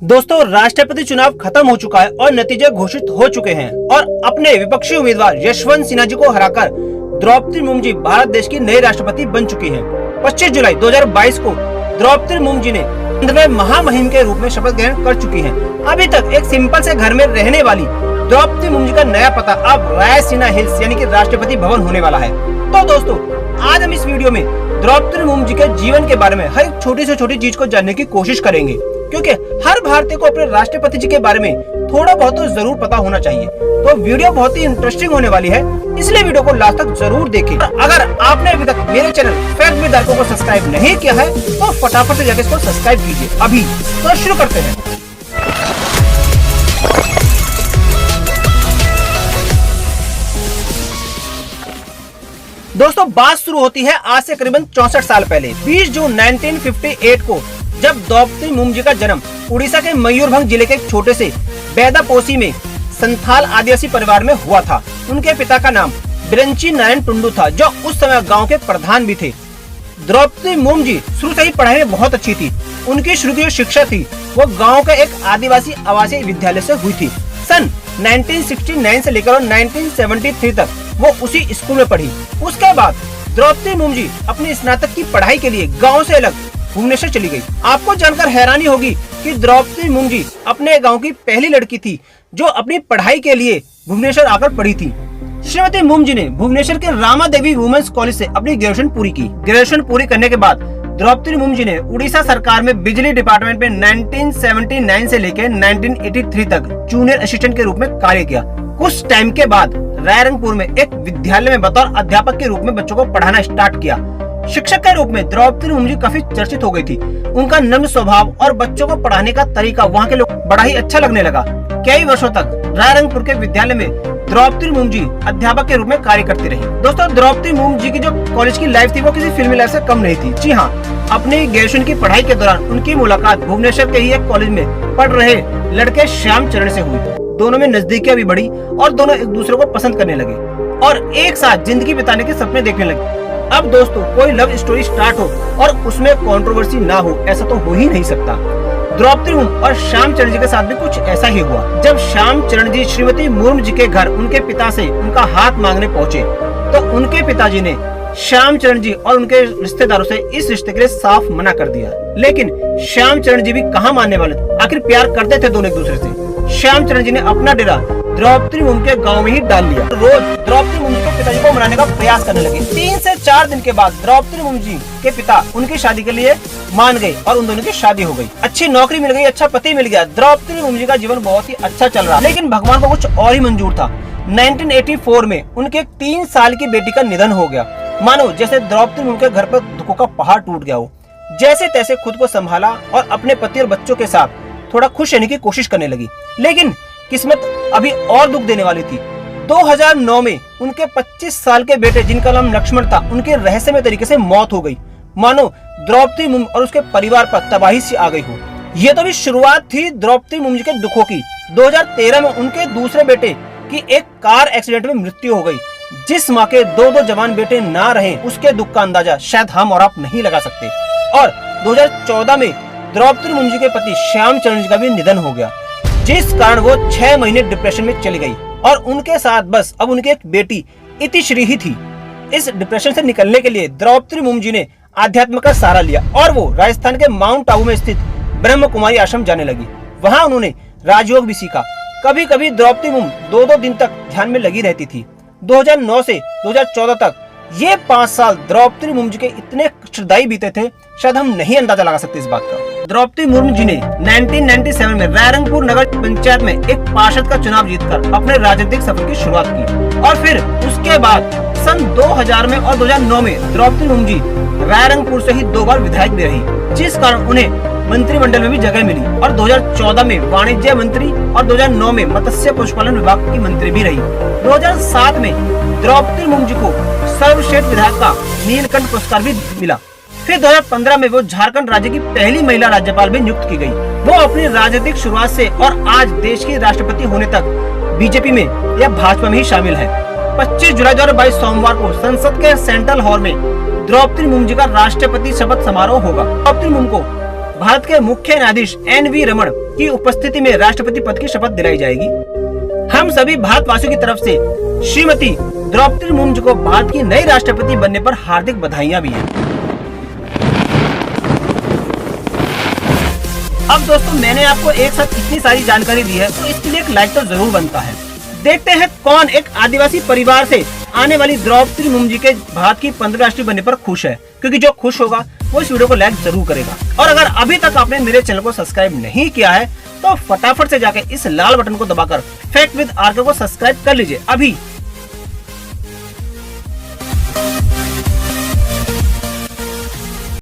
दोस्तों, राष्ट्रपति चुनाव खत्म हो चुका है और नतीजे घोषित हो चुके हैं और अपने विपक्षी उम्मीदवार यशवंत सिन्हा जी को हराकर द्रौपदी मुर्मू जी भारत देश की नई राष्ट्रपति बन चुकी हैं। 25 जुलाई 2022 को द्रौपदी मुर्मू जी ने 15वें महामहिम के रूप में शपथ ग्रहण कर चुकी हैं। अभी तक एक सिंपल से घर में रहने वाली द्रौपदी मुर्मू जी का नया पता अब रायसीना हिल्स यानी कि राष्ट्रपति भवन होने वाला है। तो दोस्तों, आज हम इस वीडियो में द्रौपदी मुर्मू जी के जीवन के बारे में हर एक छोटी से छोटी चीज को जानने की कोशिश करेंगे, क्योंकि हर भारतीय को अपने राष्ट्रपति जी के बारे में थोड़ा बहुत तो जरूर पता होना चाहिए। तो वीडियो बहुत ही इंटरेस्टिंग होने वाली है, इसलिए वीडियो को लास्ट तक जरूर देखें। अगर आपने अभी तक मेरे चैनल फैक्ट विद अर्को को सब्सक्राइब नहीं किया है तो फटाफट से जाकर इसको सब्सक्राइब कीजिए अभी। तो शुरू करते हैं। दोस्तों, बात शुरू होती है आज से करीबन 64 साल पहले 20 जून 1958 को, जब द्रौपदी मुर्मू जी का जन्म उड़ीसा के मयूरभंज जिले के एक छोटे से बेदापोसी में संथाल आदिवासी परिवार में हुआ था। उनके पिता का नाम बिरंची नारायण टुंडू था, जो उस समय गांव के प्रधान भी थे। द्रौपदी मुर्मू जी शुरू से ही पढ़ाई में बहुत अच्छी थी। उनकी शुरू की जो शिक्षा थी वो गाँव के एक आदिवासी आवासीय विद्यालय से हुई थी। सन 1969 से लेकर 1973 तक वो उसी स्कूल में पढ़ी। उसके बाद द्रौपदी मुर्मू जी अपनी स्नातक की पढ़ाई के लिए गांव से अलग भुवनेश्वर चली गई। आपको जानकर हैरानी होगी कि द्रौपदी मुर्मू जी अपने गांव की पहली लड़की थी जो अपनी पढ़ाई के लिए भुवनेश्वर आकर पढ़ी थी। श्रीमती मुर्मू जी ने भुवनेश्वर के रामा देवी वुमेन्स कॉलेज से अपनी ग्रेजुएशन पूरी की। ग्रेजुएशन पूरी करने के बाद द्रौपदी मुर्मू जी ने उड़ीसा सरकार में बिजली डिपार्टमेंट में 1979 से लेकर 1983 तक जूनियर असिस्टेंट के रूप में कार्य किया। कुछ टाइम के बाद रायरंगपुर में एक विद्यालय में बतौर अध्यापक के रूप में बच्चों को पढ़ाना स्टार्ट किया। शिक्षक के रूप में द्रौपदी मुर्मू जी काफी चर्चित हो गई थी। उनका नम्र स्वभाव और बच्चों को पढ़ाने का तरीका वहाँ के लोग बड़ा ही अच्छा लगने लगा। कई वर्षों तक रायरंगपुर के विद्यालय में द्रौपदी मुर्मू जी अध्यापक के रूप में कार्य करती रही। दोस्तों, द्रौपदी मुर्मू जी की जो कॉलेज की लाइफ थी वो किसी फिल्मी लाइफ से कम नहीं थी। जी हाँ, अपनी ग्रेजुएशन की पढ़ाई के दौरान उनकी मुलाकात भुवनेश्वर के ही एक कॉलेज में पढ़ रहे लड़के श्याम चरण से हुई। दोनों में नजदीकियां भी बढ़ी और दोनों एक दूसरे को पसंद करने लगे और एक साथ जिंदगी बिताने के सपने देखने लगे। अब दोस्तों, कोई लव स्टोरी स्टार्ट हो और उसमें कंट्रोवर्सी ना हो, ऐसा तो हो ही नहीं सकता। द्रौपदी मुर्मू और श्याम चरण जी के साथ भी कुछ ऐसा ही हुआ। जब श्याम चरण जी श्रीमती मुर्मू जी के घर उनके पिता से उनका हाथ मांगने पहुँचे तो उनके पिताजी ने श्याम चरण जी और उनके रिश्तेदारों से इस रिश्ते के लिए साफ मना कर दिया। लेकिन श्याम चरण जी भी कहाँ मानने वाले थे, आखिर प्यार करते थे दोनों एक दूसरे से। श्याम चरण जी ने अपना डेरा द्रौपदी मुर्मू के गांव में ही डाल लिया। रोज द्रौपदी मुर्मू के पिताजी को मनाने का प्रयास करने लगे। 3 से 4 दिन के बाद द्रौपदी मुर्मू जी के पिता उनकी शादी के लिए मान गए और उन दोनों की शादी हो गई। अच्छी नौकरी मिल गई, अच्छा पति मिल गया। द्रौपदी मुर्मू जी का जीवन बहुत ही अच्छा चल रहा, लेकिन भगवान को कुछ और ही मंजूर था। 1984 में उनके 3 साल की बेटी का निधन हो गया। मानो जैसे द्रौपदी मुर्मू के घर पर दुखों का पहाड़ टूट गया हो। जैसे तैसे खुद को संभाला और अपने पति और बच्चों के साथ थोड़ा खुश रहने की कोशिश करने लगी। लेकिन किस्मत अभी और दुख देने वाली थी। 2009 में उनके 25 साल के बेटे, जिनका नाम लक्ष्मण था, उनके रहस्यमय तरीके से मौत हो गई। मानो द्रौपदी मुर्मू और उसके परिवार पर तबाही सी आ गई हो। ये तो भी शुरुआत थी द्रौपदी मुर्मू के दुखों की। 2013 में उनके दूसरे बेटे की एक कार एक्सीडेंट में मृत्यु हो गई। जिस माँ के 2 जवान बेटे ना रहे, उसके दुख का अंदाजा शायद हम और आप नहीं लगा सकते। और 2014 में द्रौपदी मुर्मू जी के पति श्याम चरण जी का भी निधन हो गया, जिस कारण वो 6 महीने डिप्रेशन में चली गई और उनके साथ बस अब उनकी एक बेटी इतिश्री ही थी। इस डिप्रेशन से निकलने के लिए द्रौपदी मुर्मू जी ने आध्यात्म का सहारा लिया और वो राजस्थान के माउंट आबू में स्थित ब्रह्म कुमारी आश्रम जाने लगी। वहाँ उन्होंने राजयोग भी सीखा। कभी कभी द्रौपदी मुर्मू 2-2 दिन तक ध्यान में लगी रहती थी। 2009 से 2014 तक ये 5 साल द्रौपदी मुर्मू जी के इतने कष्टदायी बीते थे, शायद हम नहीं अंदाजा लगा सकते इस बात का। द्रौपदी मुर्मू जी ने 1997 में रायरंगपुर नगर पंचायत में एक पार्षद का चुनाव जीतकर अपने राजनीतिक सफर की शुरुआत की और फिर उसके बाद सन 2000 में और 2009 में द्रौपदी मुर्मू जी रायरंगपुर से ही 2 बार विधायक भी रही, जिस कारण उन्हें मंत्रिमंडल में भी जगह मिली और 2014 में वाणिज्य मंत्री और 2009 में मत्स्य पशुपालन विभाग की मंत्री भी रही। 2007 में द्रौपदी मुर्मू जी को सर्वश्रेष्ठ विधायक का नीलकंठ पुरस्कार भी मिला। फिर 2015 में वो झारखंड राज्य की पहली महिला राज्यपाल भी नियुक्त की गई। वो अपनी राजनीतिक शुरुआत से और आज देश की राष्ट्रपति होने तक बीजेपी में या भाजपा में ही शामिल है। 25 जुलाई 2022 सोमवार को संसद के सेंट्रल हॉल में द्रौपदी मुर्मू जी का राष्ट्रपति शपथ समारोह होगा। द्रौपदी मुर्मू को भारत के मुख्य न्यायाधीश NV रमन की उपस्थिति में राष्ट्रपति पद की शपथ दिलाई जाएगी। हम सभी भारतवासियों की तरफ से श्रीमती द्रौपदी मुर्मू को भारत की नई राष्ट्रपति बनने पर हार्दिक बधाइयां भी हैं। अब दोस्तों, मैंने आपको एक साथ इतनी सारी जानकारी दी है, तो इसके लिए एक लाइक तो जरूर बनता है। देखते हैं कौन एक आदिवासी परिवार से आने वाली द्रौपदी मुर्मू जी के भारत की 15वीं राष्ट्रपति बनने पर खुश है, क्योंकि जो खुश होगा वो इस वीडियो को लाइक जरूर करेगा। और अगर अभी तक आपने मेरे चैनल को सब्सक्राइब नहीं किया है तो फटाफट से जाकर इस लाल बटन को दबाकर फैक्ट विद आरके को सब्सक्राइब कर लीजिए अभी।